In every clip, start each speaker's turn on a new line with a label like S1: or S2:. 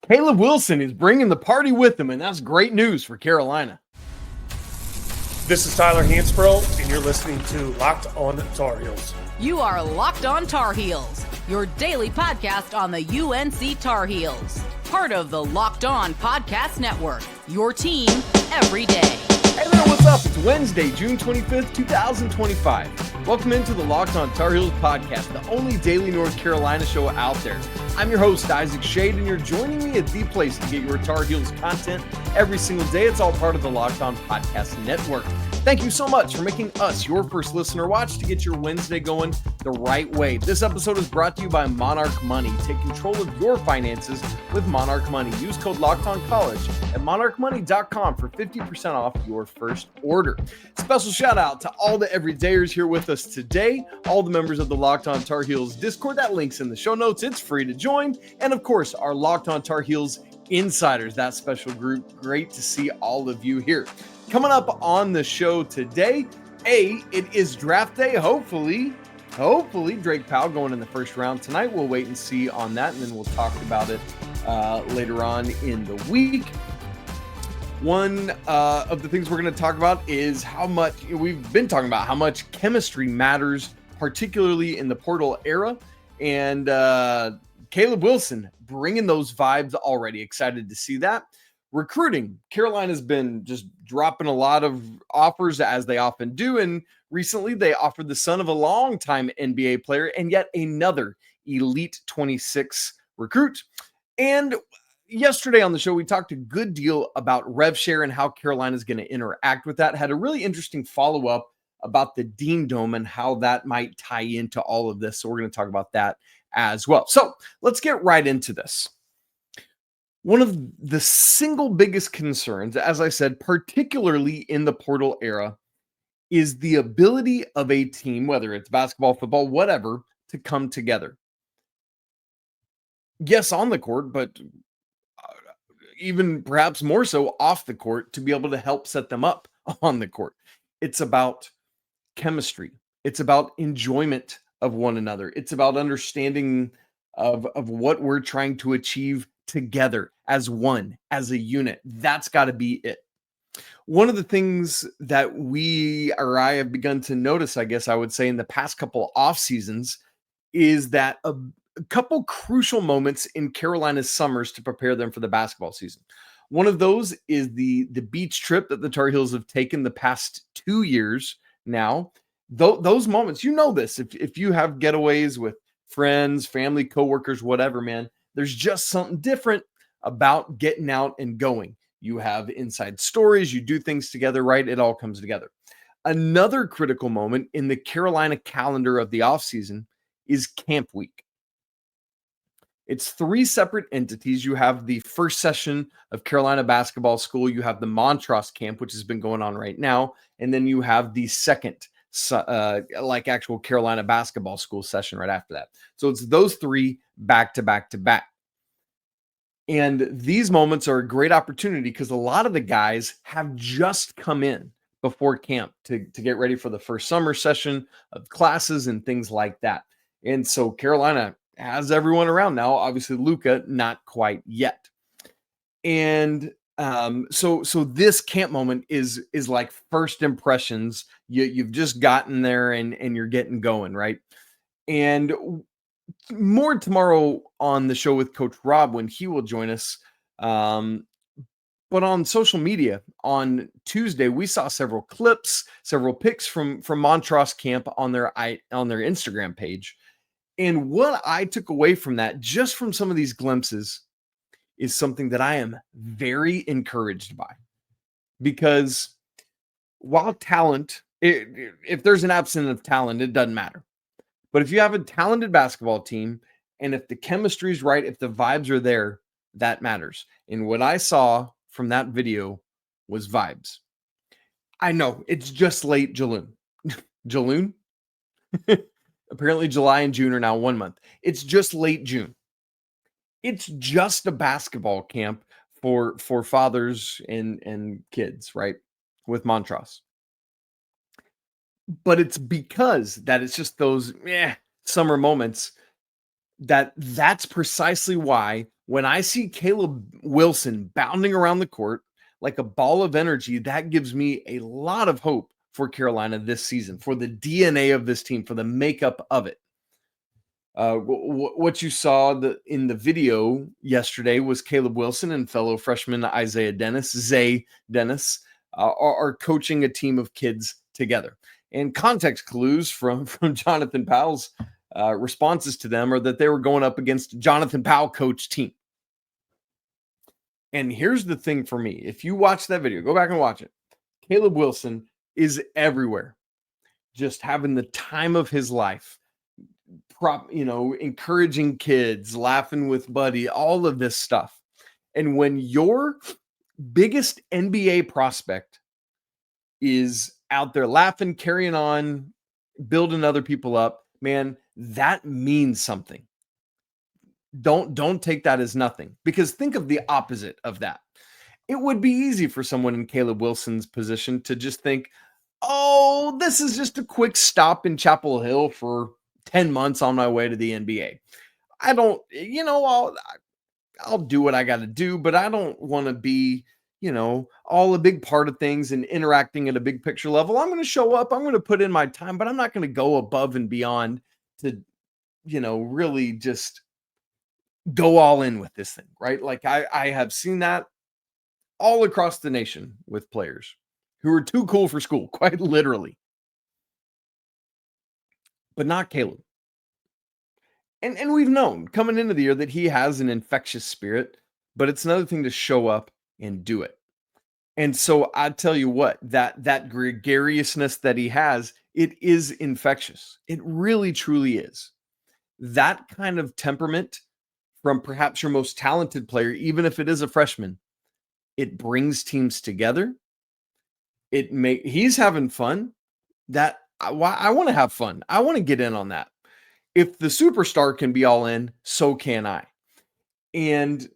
S1: Caleb Wilson is bringing the party with him, and that's great news for Carolina.
S2: This is Tyler Hansbrough, and you're listening to Locked On Tar Heels.
S3: You are Locked On Tar Heels, your daily podcast on the UNC Tar Heels. Part of the Locked On Podcast Network, your team every day.
S1: Hey there, what's up? It's Wednesday, June 25th, 2025. Welcome into the Locked On Tar Heels podcast, the only daily North Carolina show out there. I'm your host, Isaac Schade, and you're joining me at the place to get your Tar Heels content every single day. It's all part of the Locked On Podcast Network. Thank you so much for making us your first listener watch to get your Wednesday going the right way. This episode is brought to you by Monarch Money. Take control of your finances with Monarch Money. Use code LOCKEDONCOLLEGE at monarchmoney.com for 50% off your first order. Special shout out to all the everydayers here with us today, all the members of the Locked On Tar Heels Discord. That link's in the show notes. It's free to join. And of course, our Locked On Tar Heels Insiders, that special group. Great to see all of you here. Coming up on the show today, it is draft day. Hopefully Drake Powell going in the first round tonight. We'll wait and see on that, and then we'll talk about it later on in the week. One of the things we're going to talk about is how much we've been talking about how much chemistry matters, particularly in the portal era. And Caleb Wilson bringing those vibes already. Excited to see that. Recruiting. Carolina's been just dropping a lot of offers, as they often do. And recently they offered the son of a longtime NBA player and yet another Elite 26 recruit. And yesterday on the show, we talked a good deal about rev share and how Carolina is going to interact with that. Had a really interesting follow-up about the Dean Dome and how that might tie into all of this. So we're going to talk about that as well. So let's get right into this. One of the single biggest concerns, as I said, particularly in the portal era, is the ability of a team, whether it's basketball, football, whatever, to come together. Yes, on the court, but even perhaps more so off the court to be able to help set them up on the court. It's about chemistry. It's about enjoyment of one another. It's about understanding of what we're trying to achieve together as one, as a unit. That's got to be it. One of the things that I have begun to notice, I guess I would say, in the past couple off seasons is that a couple crucial moments in Carolina's summers to prepare them for the basketball season. One of those is the beach trip that the Tar Heels have taken the past 2 years now. Those moments, you know this, if you have getaways with friends, family, coworkers, whatever, man, there's just something different about getting out and going. You have inside stories, you do things together, right? It all comes together. Another critical moment in the Carolina calendar of the offseason is camp week. It's 3 separate entities. You have the first session of Carolina Basketball School. You have the Montrose camp, which has been going on right now. And then you have the second actual Carolina Basketball School session right after that. So it's those 3 back to back to back. And these moments are a great opportunity because a lot of the guys have just come in before camp to get ready for the first summer session of classes and things like that. And so Carolina has everyone around now. Obviously, Luka, not quite yet. And so this camp moment is like first impressions. You've just gotten there and you're getting going, right? And more tomorrow on the show with Coach Rob when he will join us. But on social media on Tuesday, we saw several clips, several pics from Montrose camp on their Instagram page. And what I took away from that, just from some of these glimpses, is something that I am very encouraged by. Because while talent, if there's an absence of talent, it doesn't matter. But if you have a talented basketball team, and if the chemistry is right, if the vibes are there, that matters. And what I saw from that video was vibes. I know, it's just late June. June? Apparently July and June are now 1 month. It's just late June. It's just a basketball camp for fathers and kids, right? With Montrose. But it's because that it's just those summer moments. that's precisely why when I see Caleb Wilson bounding around the court like a ball of energy, that gives me a lot of hope for Carolina this season, for the DNA of this team, for the makeup of it. What you saw in the video yesterday was Caleb Wilson and fellow freshman Zay Dennis are coaching a team of kids together. And context clues from Jonathan Powell's responses to them are that they were going up against Jonathan Powell coach team. And here's the thing for me. If you watch that video, go back and watch it. Caleb Wilson is everywhere, just having the time of his life, encouraging kids, laughing with buddy, all of this stuff. And when your biggest NBA prospect is out there laughing, carrying on, building other people up, man, that means something. Don't take that as nothing, because think of the opposite of that. It would be easy for someone in Caleb Wilson's position to just think, oh, this is just a quick stop in Chapel Hill for 10 months on my way to the NBA. I don't, I'll do what I got to do, but I don't want to be, all a big part of things and interacting at a big picture level. I'm going to show up, I'm going to put in my time, but I'm not going to go above and beyond to, really just go all in with this thing, right? Like I have seen that all across the nation with players who are too cool for school, quite literally. But not Caleb. And we've known coming into the year that he has an infectious spirit, but it's another thing to show up and do it. And so I tell you what, that gregariousness that he has, it is infectious. It really, truly is. That kind of temperament from perhaps your most talented player, even if it is a freshman, it brings teams together. He's having fun. I want to have fun. I want to get in on that. If the superstar can be all in, so can I. And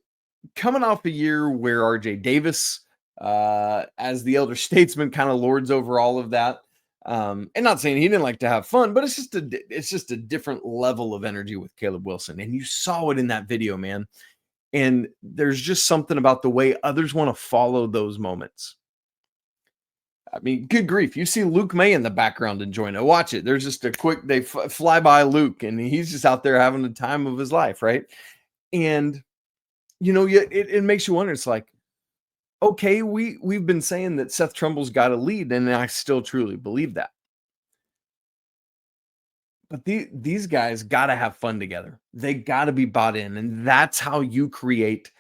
S1: coming off a year where RJ Davis, as the elder statesman, kind of lords over all of that. And not saying he didn't like to have fun, but it's just a different level of energy with Caleb Wilson. And you saw it in that video, man. And there's just something about the way others want to follow those moments. I mean, good grief. You see Luke May in the background enjoying it. Watch it. There's just a quick, they fly by Luke and he's just out there having the time of his life, right? And, it makes you wonder. It's like, okay, we've been saying that Seth Trimble's got a lead, and I still truly believe that. But these guys got to have fun together. They got to be bought in, and that's how you create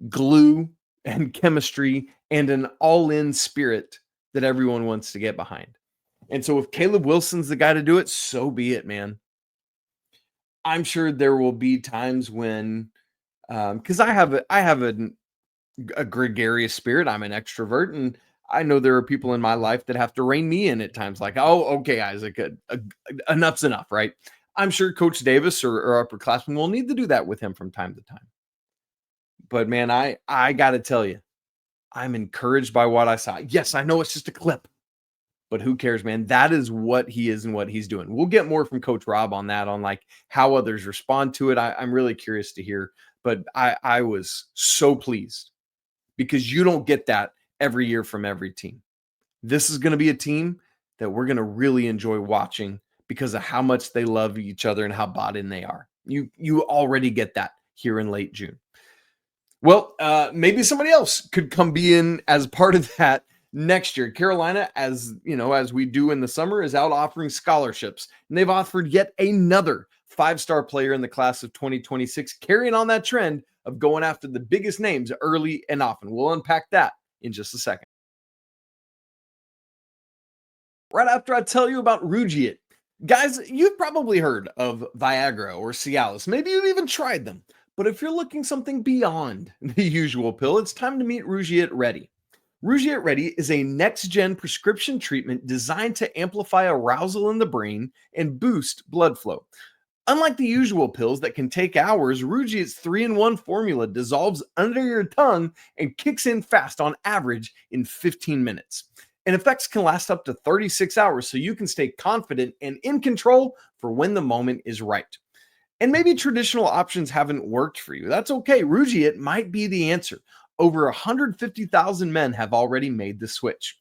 S1: glue and chemistry and an all-in spirit that everyone wants to get behind. And so if Caleb Wilson's the guy to do it, so be it, man. I'm sure there will be times when, because I have a gregarious spirit. I'm an extrovert, and I know there are people in my life that have to rein me in at times. Like, oh, okay, Isaac, enough's enough, right? I'm sure Coach Davis or upperclassmen will need to do that with him from time to time. But man, I got to tell you, I'm encouraged by what I saw. Yes, I know it's just a clip, but who cares, man? That is what he is and what he's doing. We'll get more from Coach Rob on that, on like how others respond to it. I'm really curious to hear, but I was so pleased, because you don't get that every year from every team. This is going to be a team that we're going to really enjoy watching because of how much they love each other and how bought in they are. You already get that here in late June. Well, maybe somebody else could come be in as part of that next year. Carolina, as we do in the summer, is out offering scholarships, and they've offered yet another 5-star player in the class of 2026, carrying on that trend of going after the biggest names early and often. We'll unpack that in just a second. Right after I tell you about Rugiet. Guys, you've probably heard of Viagra or Cialis. Maybe you've even tried them. But if you're looking something beyond the usual pill, it's time to meet Rugiet Ready. Rugiet Ready is a next-gen prescription treatment designed to amplify arousal in the brain and boost blood flow. Unlike the usual pills that can take hours, Rugiet's 3-in-1 formula dissolves under your tongue and kicks in fast, on average in 15 minutes. And effects can last up to 36 hours, so you can stay confident and in control for when the moment is right. And maybe traditional options haven't worked for you. That's okay. Rugiet might be the answer. Over 150,000 men have already made the switch.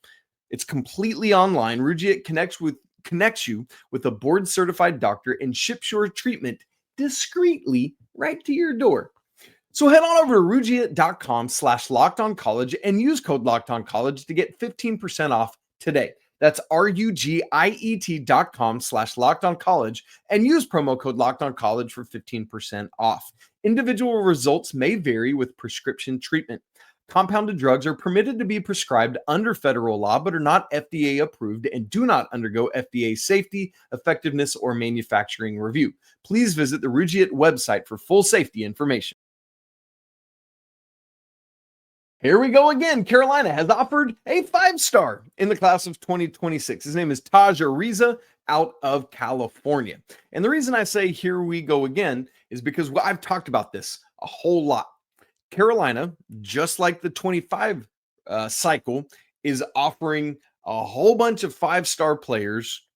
S1: It's completely online. Rugiet connects you with a board certified doctor and ships your treatment discreetly right to your door. So head on over to rugiet.com/lockedoncollege and use code lockedoncollege to get 15% off today. That's rugiet.com/lockedoncollege and use promo code lockedoncollege for 15% off. Individual results may vary with prescription treatment. Compounded drugs are permitted to be prescribed under federal law, but are not FDA approved and do not undergo FDA safety, effectiveness, or manufacturing review. Please visit the Rugiet website for full safety information. Here we go again. Carolina has offered a 5-star in the class of 2026. His name is Tajh Ariza out of California. And the reason I say here we go again is because I've talked about this a whole lot. Carolina, just like the 25 cycle, is offering a whole bunch of 5-star players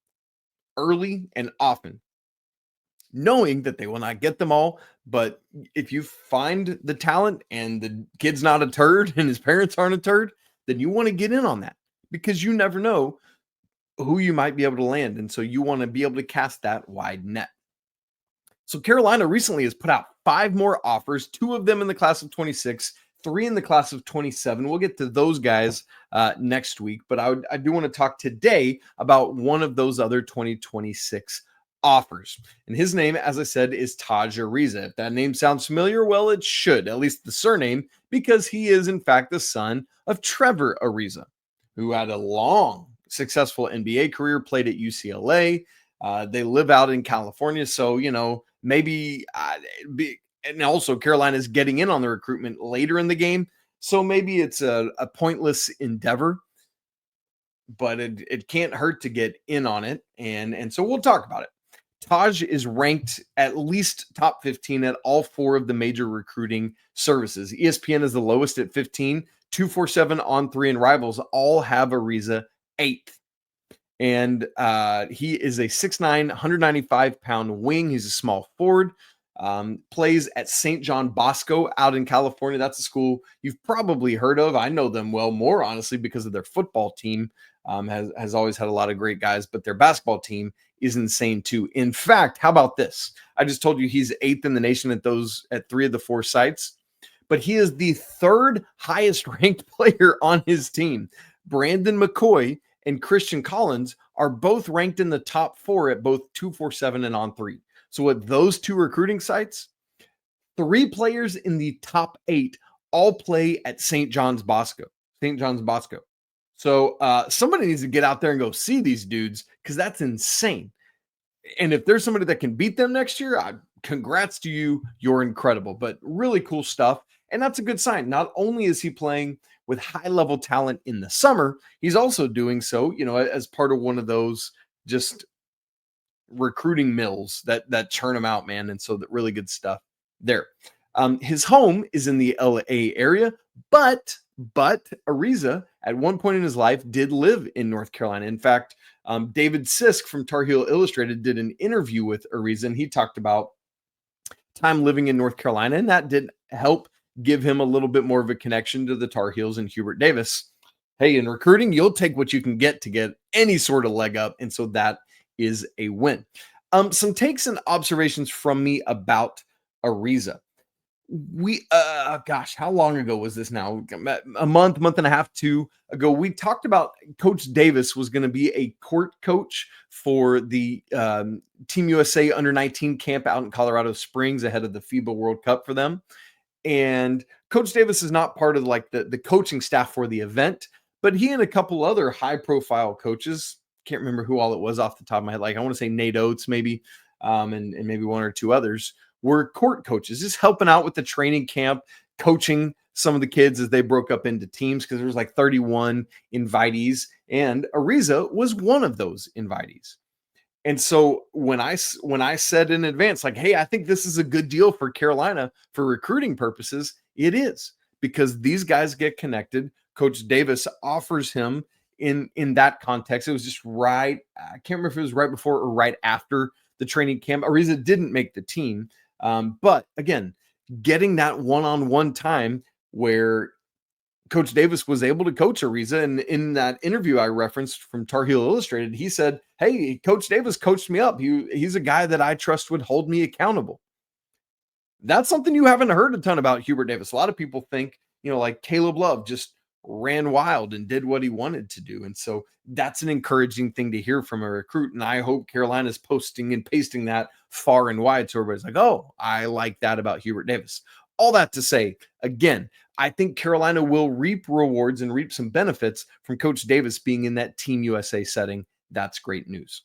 S1: early and often, knowing that they will not get them all. But if you find the talent and the kid's not a turd and his parents aren't a turd, then you want to get in on that, because you never know who you might be able to land. And so you want to be able to cast that wide net. So Carolina recently has put out 5 more offers, 2 of them in the class of 26, 3 in the class of 27. We'll get to those guys next week, but I do want to talk today about one of those other 2026 offers. And his name, as I said, is Tajh Ariza. If that name sounds familiar, well, it should, at least the surname, because he is in fact the son of Trevor Ariza, who had a long, successful NBA career, played at UCLA. They live out in California, so, maybe, and also Carolina is getting in on the recruitment later in the game, so maybe it's a pointless endeavor, but it can't hurt to get in on it, and so we'll talk about it. Tajh is ranked at least top 15 at all 4 of the major recruiting services. ESPN is the lowest at 15. 247 On 3 and Rivals all have Ariza 8th. And he is a 6'9", 195-pound wing. He's a small forward. Plays at St. John Bosco out in California. That's a school you've probably heard of. I know them well, more honestly, because of their football team. Has always had a lot of great guys, but their basketball team is insane too. In fact, how about this? I just told you he's 8th in the nation at 3 of the 4 sites, but he is the 3rd highest ranked player on his team. Brandon McCoy and Christian Collins are both ranked in the top 4 at both 247 and On 3. So at those 2 recruiting sites, 3 players in the top 8 all play at St. John's Bosco. So somebody needs to get out there and go see these dudes, because that's insane. And if there's somebody that can beat them next year, congrats to you. You're incredible. But really cool stuff. And that's a good sign. Not only is he playing with high-level talent in the summer, he's also doing so, as part of one of those just recruiting mills that churn them out, man. And so that really good stuff there. His home is in the LA area, but Ariza at one point in his life did live in North Carolina. In fact, David Sisk from Tar Heel Illustrated did an interview with Ariza, and he talked about time living in North Carolina, and that did help give him a little bit more of a connection to the Tar Heels and Hubert Davis. Hey, in recruiting, you'll take what you can get to get any sort of leg up, and so that is a win. Some takes and observations from me about Ariza. We how long ago was this now? A month and a half, 2 ago, we talked about Coach Davis was going to be a court coach for the Team USA under-19 camp out in Colorado Springs ahead of the FIBA World Cup for them. And Coach Davis is not part of the coaching staff for the event, but he and a couple other high-profile coaches, can't remember who all it was off the top of my head, I want to say Nate Oates maybe, and maybe 1 or 2 others, were court coaches, just helping out with the training camp, coaching some of the kids as they broke up into teams, because there was 31 invitees, and Ariza was one of those invitees. And so when I said in advance, hey, I think this is a good deal for Carolina for recruiting purposes, it is, because these guys get connected. Coach Davis offers him in that context. It was just right. I can't remember if it was right before or right after the training camp. Ariza didn't make the team. But again, getting that one-on-one time where Coach Davis was able to coach Ariza. And in that interview I referenced from Tar Heel Illustrated, he said, hey, Coach Davis coached me up. He's a guy that I trust would hold me accountable. That's something you haven't heard a ton about Hubert Davis. A lot of people think, like Caleb Love just ran wild and did what he wanted to do. And so that's an encouraging thing to hear from a recruit. And I hope Carolina's posting and pasting that far and wide so everybody's like, oh, I like that about Hubert Davis. All that to say, again, I think Carolina will reap rewards and reap some benefits from Coach Davis being in that Team USA setting. That's great news.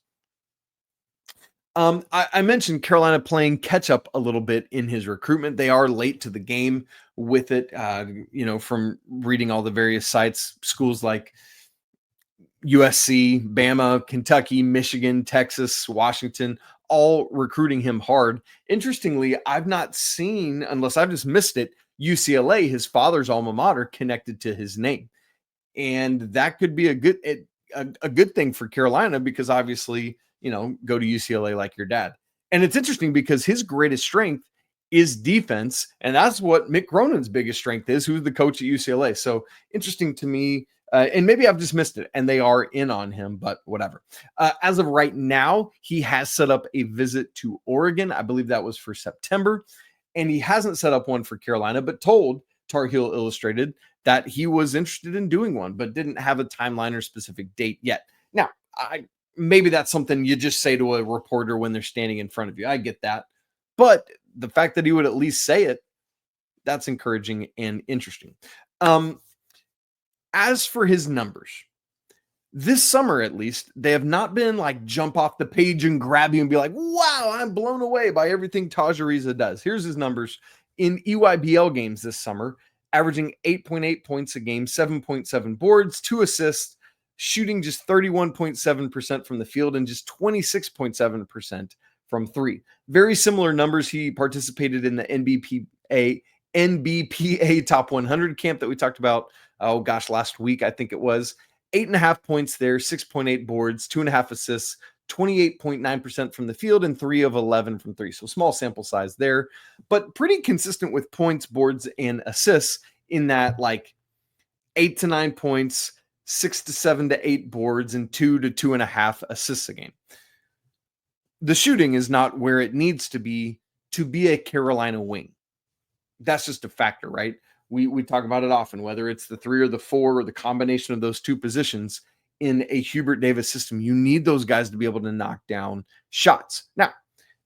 S1: I mentioned Carolina playing catch up a little bit in his recruitment. They are late to the game with it, from reading all the various sites, schools like USC, Bama, Kentucky, Michigan, Texas, Washington, all recruiting him hard. Interestingly, I've not seen, unless I've just missed it, UCLA, his father's alma mater, connected to his name. And that could be a good thing for Carolina because obviously, go to UCLA like your dad. And it's interesting because his greatest strength is defense. And that's what Mick Cronin's biggest strength is, who's the coach at UCLA. So interesting to me. And maybe I've just missed it and they are in on him, but whatever. As of right now, he has set up a visit to Oregon. I believe that was for September. And he hasn't set up one for Carolina, but told Tar Heel Illustrated that he was interested in doing one, but didn't have a timeline or specific date yet. Now, maybe that's something you just say to a reporter when they're standing in front of you. I get that. But the fact that he would at least say it, that's encouraging and interesting. As for his numbers, this summer at least, they have not been like jump off the page and grab you and be like, wow, I'm blown away by everything Tajh Ariza does. Here's his numbers in EYBL games this summer, averaging 8.8 points a game, 7.7 boards, 2 assists, shooting just 31.7% from the field and just 26.7% from three. Very similar numbers. He participated in the NBPA Top 100 camp that we talked about, last week, I think it was. 8.5 points there, 6.8 boards, 2.5 assists, 28.9% from the field, and 3 of 11 from three. So small sample size there, but pretty consistent with points, boards, and assists in that 8 to 9 points, 6 to 7 to 8 boards, and 2 to 2.5 assists a game. The shooting is not where it needs to be a Carolina wing. That's just a factor, right? We talk about it often, whether it's the 3 or the 4 or the combination of those two positions in a Hubert Davis system. You need those guys to be able to knock down shots. Now,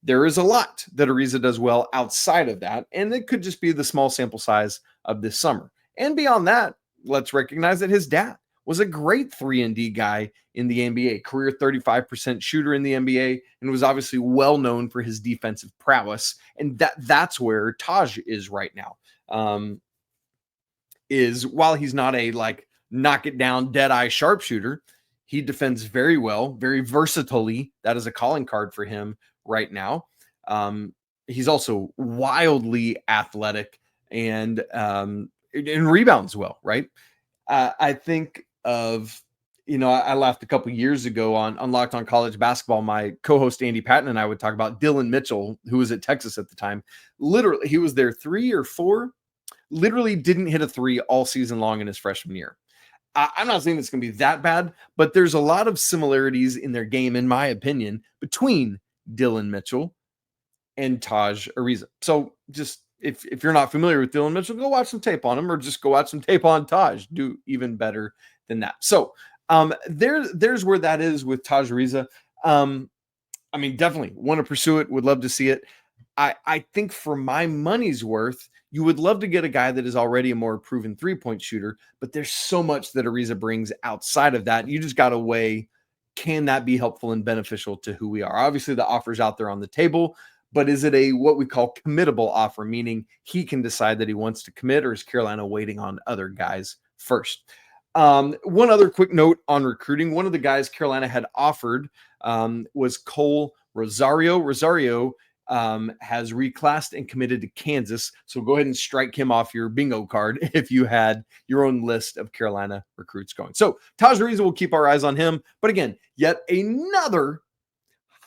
S1: there is a lot that Ariza does well outside of that, and it could just be the small sample size of this summer. And beyond that, let's recognize that his dad was a great 3-and-D guy in the NBA, career 35% shooter in the NBA, and was obviously well known for his defensive prowess. And that's where Tajh is right now. While he's not a knock it down, dead eye sharpshooter, he defends very well, very versatilely. That is a calling card for him right now. He's also wildly athletic and rebounds well, right? I think of, I laughed a couple years ago on Locked On College Basketball. My co-host Andy Patton and I would talk about Dylan Mitchell, who was at Texas at the time. Literally, he was there 3 or 4. Literally didn't hit a 3 all season long in his freshman year. I'm not saying it's going to be that bad, but there's a lot of similarities in their game, in my opinion, between Dylan Mitchell and Tajh Ariza. So just if you're not familiar with Dylan Mitchell, go watch some tape on him, or just go watch some tape on Tajh. Do even better than that. So there's where that is with Tajh Ariza. Definitely want to pursue it. Would love to see it. I think for my money's worth, you would love to get a guy that is already a more proven 3-point shooter, but there's so much that Ariza brings outside of that. You just got to weigh, can that be helpful and beneficial to who we are? Obviously, the offer's out there on the table, but is it what we call committable offer, meaning he can decide that he wants to commit, or is Carolina waiting on other guys first? One other quick note on recruiting. One of the guys Carolina had offered was Cole Rosario. Rosario has reclassed and committed to Kansas. So go ahead and strike him off your bingo card if you had your own list of Carolina recruits going. So Tajh Ariza, will keep our eyes on him. But again, yet another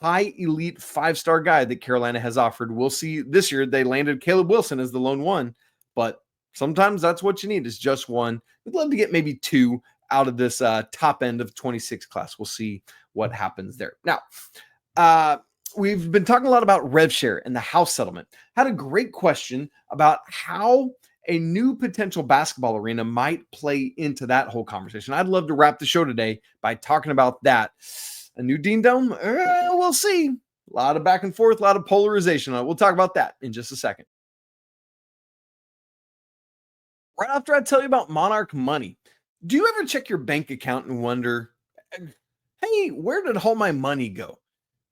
S1: high elite 5-star guy that Carolina has offered. We'll see this year. They landed Caleb Wilson as the lone one, but sometimes that's what you need is just one. We'd love to get maybe 2 out of this top end of 26 class. We'll see what happens there. Now, we've been talking a lot about rev share and the house settlement. Had a great question about how a new potential basketball arena might play into that whole conversation. I'd love to wrap the show today by talking about that. A new Dean Dome? We'll see. A lot of back and forth, a lot of polarization. We'll talk about that in just a second. Right after I tell you about Monarch Money, do you ever check your bank account and wonder, hey, where did all my money go?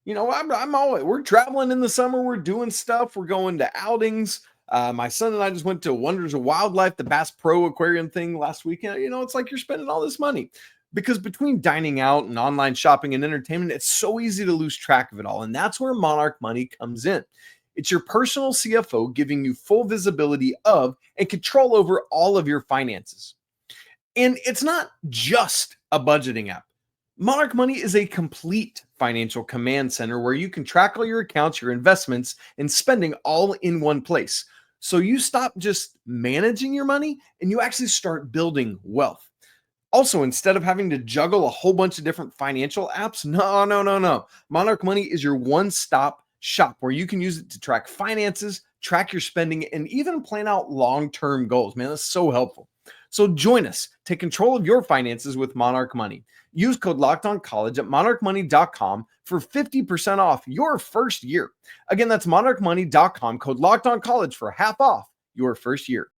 S1: You know, I'm always, we're traveling in the summer, we're doing stuff, we're going to outings. My son and I just went to Wonders of Wildlife, the Bass Pro Aquarium thing last weekend. You know, it's like you're spending all this money because between dining out and online shopping and entertainment, it's so easy to lose track of it all. And that's where Monarch Money comes in. It's your personal CFO giving you full visibility of and control over all of your finances. And it's not just a budgeting app. Monarch Money is a complete financial command center where you can track all your accounts, your investments, and spending all in one place. So you stop just managing your money and you actually start building wealth. Also, instead of having to juggle a whole bunch of different financial apps, no. Monarch Money is your one-stop shop where you can use it to track finances, track your spending, and even plan out long-term goals. Man, that's so helpful. So join us. Take control of your finances with Monarch Money. Use code LOCKEDONCollege at monarchmoney.com for 50% off your first year. Again, that's monarchmoney.com, code LOCKEDONCollege for half off your first year.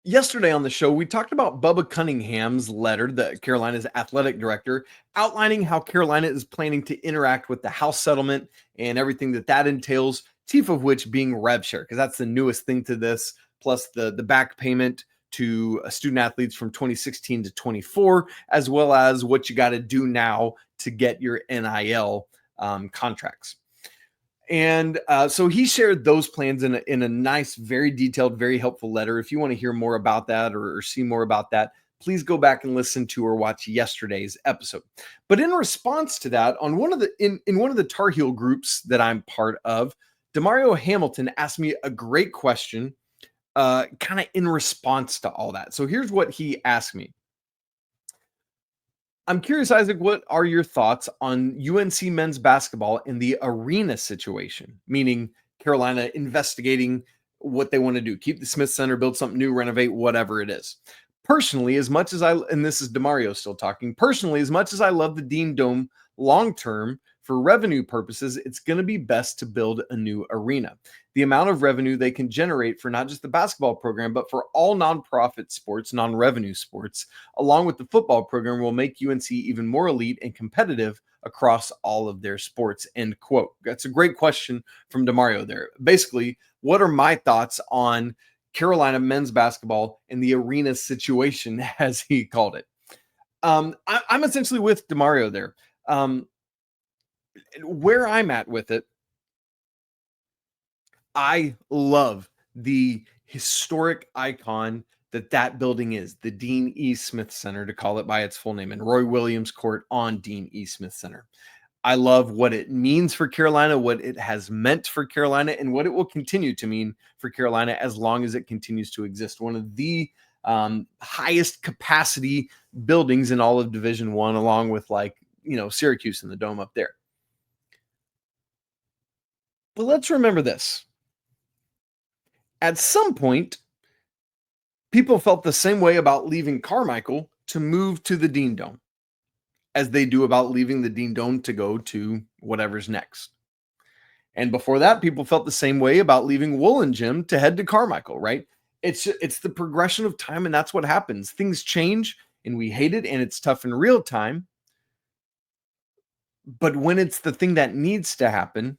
S1: Yesterday on the show, we talked about Bubba Cunningham's letter, the Carolina's athletic director, outlining how Carolina is planning to interact with the house settlement and everything that entails, chief of which being rev share, because that's the newest thing to this, plus the back payment to student athletes from 2016 to 24, as well as what you got to do now to get your NIL contracts. And so he shared those plans in a nice, very detailed, very helpful letter. If you want to hear more about that or see more about that, please go back and listen to or watch yesterday's episode. But in response to that, on one of the in one of the Tar Heel groups that I'm part of, Demario Hamilton asked me a great question, kind of in response to all that. So here's what he asked me. I'm curious, Isaac, what are your thoughts on UNC men's basketball in the arena situation? Meaning Carolina investigating what they want to do, keep the Smith Center, build something new, renovate, whatever it is. Personally, as much as and this is Demario still talking, personally, as much as I love the Dean Dome long-term, for revenue purposes, it's going to be best to build a new arena. The amount of revenue they can generate for not just the basketball program, but for all nonprofit sports, non-revenue sports, along with the football program, will make UNC even more elite and competitive across all of their sports, end quote. That's a great question from Demario there. Basically, what are my thoughts on Carolina men's basketball and the arena situation, as he called it? I'm essentially with Demario there. Where I'm at with it, I love the historic icon that building is, the Dean E. Smith Center, to call it by its full name, and Roy Williams Court on Dean E. Smith Center. I love what it means for Carolina, what it has meant for Carolina, and what it will continue to mean for Carolina as long as it continues to exist. One of the highest capacity buildings in all of Division I, along with Syracuse and the Dome up there. But let's remember this. At some point, people felt the same way about leaving Carmichael to move to the Dean Dome as they do about leaving the Dean Dome to go to whatever's next. And before that, people felt the same way about leaving Woolen Gym to head to Carmichael, right? It's the progression of time, and that's what happens. Things change, and we hate it, and it's tough in real time. But when it's the thing that needs to happen,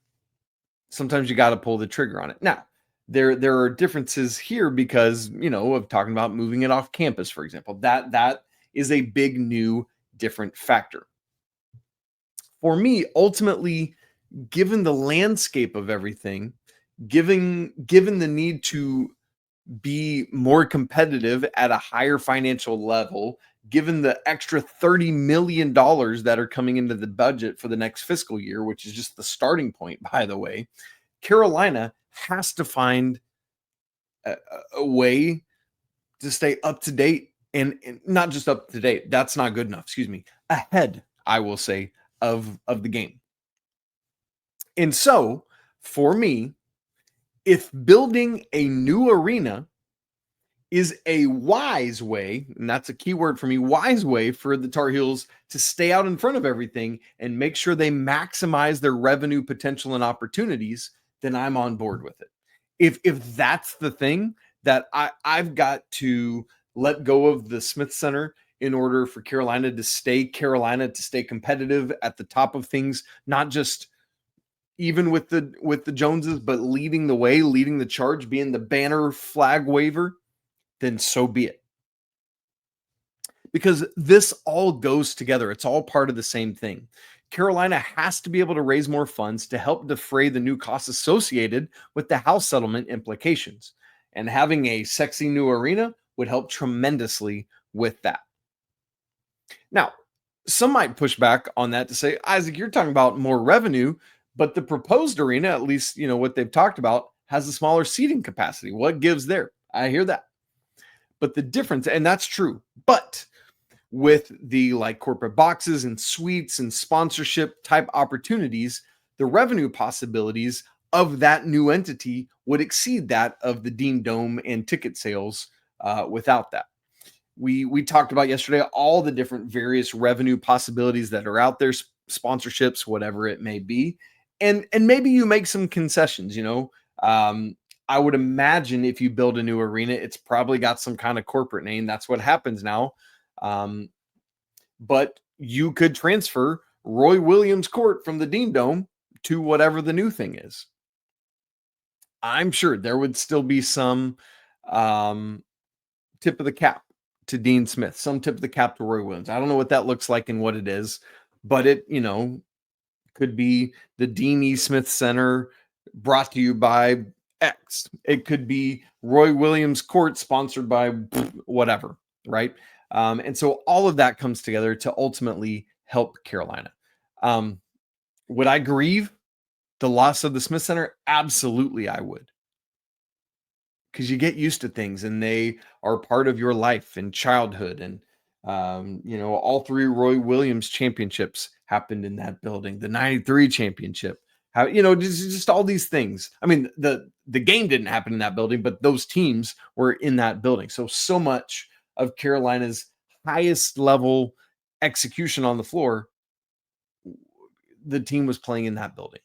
S1: sometimes you got to pull the trigger on it. Now, there are differences here because, of talking about moving it off campus, for example. That is a big, new, different factor. For me, ultimately, given the landscape of everything, given the need to be more competitive at a higher financial level, given the extra $30 million that are coming into the budget for the next fiscal year, which is just the starting point, by the way. Carolina has to find a way to stay up to date, and not just up to date. That's not good enough. Excuse me. Ahead, I will say, of the game. And so, for me, if building a new arena is a wise way, and that's a key word for me, wise way for the Tar Heels to stay out in front of everything and make sure they maximize their revenue potential and opportunities, then I'm on board with it. If that's the thing that I've got to let go of the Smith Center in order for Carolina to stay competitive at the top of things, not just even with the Joneses, but leading the way, leading the charge, being the banner flag waver, then so be it. Because this all goes together. It's all part of the same thing. Carolina has to be able to raise more funds to help defray the new costs associated with the house settlement implications. And having a sexy new arena would help tremendously with that. Now, some might push back on that to say, Isaac, you're talking about more revenue, but the proposed arena, at least, what they've talked about, has a smaller seating capacity. What gives there? I hear that. But the difference, and that's true, but with the corporate boxes and suites and sponsorship type opportunities, the revenue possibilities of that new entity would exceed that of the Dean Dome and ticket sales without that. We talked about yesterday all the different various revenue possibilities that are out there, sponsorships, whatever it may be. And maybe you make some concessions, I would imagine if you build a new arena, it's probably got some kind of corporate name. That's what happens now. But you could transfer Roy Williams Court from the Dean Dome to whatever the new thing is. I'm sure there would still be some tip of the cap to Dean Smith, some tip of the cap to Roy Williams. I don't know what that looks like and what it is, but it, could be the Dean E. Smith Center brought to you by X. It could be Roy Williams Court sponsored by whatever, right? And so all of that comes together to ultimately help Carolina. Would I grieve the loss of the Smith Center? Absolutely, I would. Because you get used to things and they are part of your life and childhood. And, all three Roy Williams championships happened in that building. The 93 championship, just all these things. I mean, the game didn't happen in that building, but those teams were in that building. So much of Carolina's highest level execution on the floor, the team was playing in that building.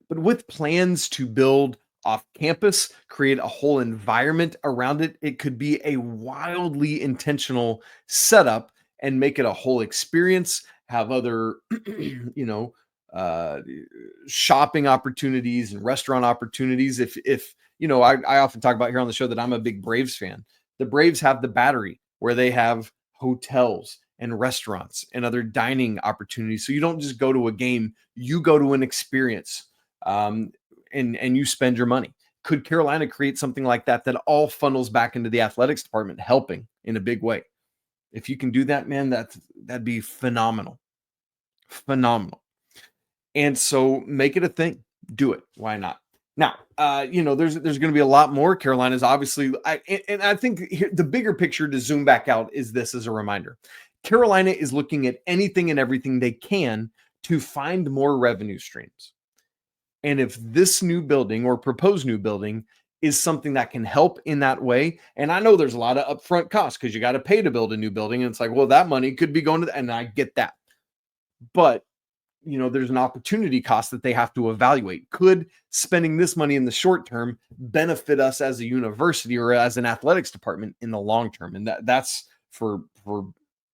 S1: But with plans to build off campus, create a whole environment around it, it could be a wildly intentional setup and make it a whole experience, have other, shopping opportunities and restaurant opportunities. If I often talk about here on the show that I'm a big Braves fan. The Braves have the Battery where they have hotels and restaurants and other dining opportunities. So you don't just go to a game, you go to an experience. And you spend your money. Could Carolina create something like that all funnels back into the athletics department, helping in a big way? If you can do that, man, that'd be phenomenal. Phenomenal. And so make it a thing. Do it. Why not? Now, there's going to be a lot more. Carolina's obviously, I think the bigger picture to zoom back out is this as a reminder. Carolina is looking at anything and everything they can to find more revenue streams. And if this new building or proposed new building is something that can help in that way, and I know there's a lot of upfront costs because you got to pay to build a new building, and it's like, well, that money could be going to, and I get that. But, there's an opportunity cost that they have to evaluate. Could spending this money in the short term benefit us as a university or as an athletics department in the long term? And that's for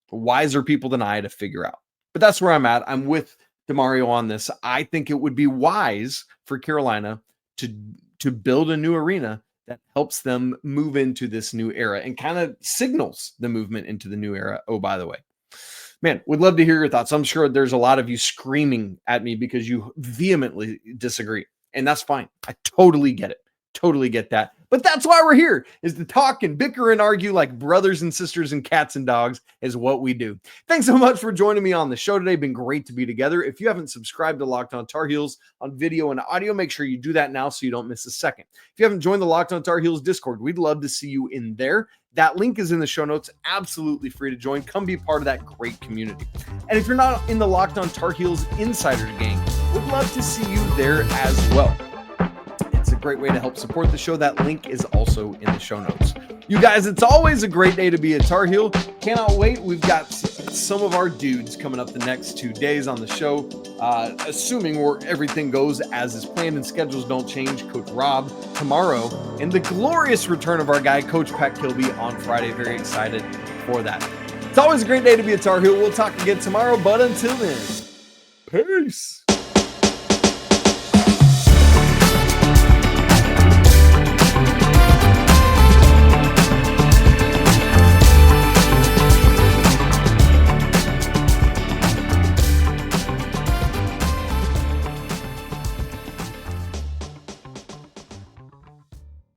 S1: wiser people than I to figure out. But that's where I'm at. I'm with DeMario on this. I think it would be wise for Carolina to build a new arena that helps them move into this new era and kind of signals the movement into the new era. Oh, by the way, man, would love to hear your thoughts. I'm sure there's a lot of you screaming at me because you vehemently disagree, and that's fine. I totally get it. Totally get that. But that's why we're here, is to talk and bicker and argue like brothers and sisters and cats and dogs is what we do. Thanks so much for joining me on the show today. Been great to be together. If you haven't subscribed to Locked On Tar Heels on video and audio, make sure you do that now so you don't miss a second. If you haven't joined the Locked On Tar Heels Discord, we'd love to see you in there. That link is in the show notes. Absolutely free to join. Come be part of that great community. And if you're not in the Locked On Tar Heels Insider Gang, we'd love to see you there as well. It's a great way to help support the show. That link is also in the show notes. You guys, it's always a great day to be a Tar Heel. Cannot wait. We've got some of our dudes coming up the next 2 days on the show. Assuming everything goes as is planned and schedules don't change. Coach Rob tomorrow, and the glorious return of our guy, Coach Pat Kilby, on Friday. Very excited for that. It's always a great day to be a Tar Heel. We'll talk again tomorrow, but until then, peace.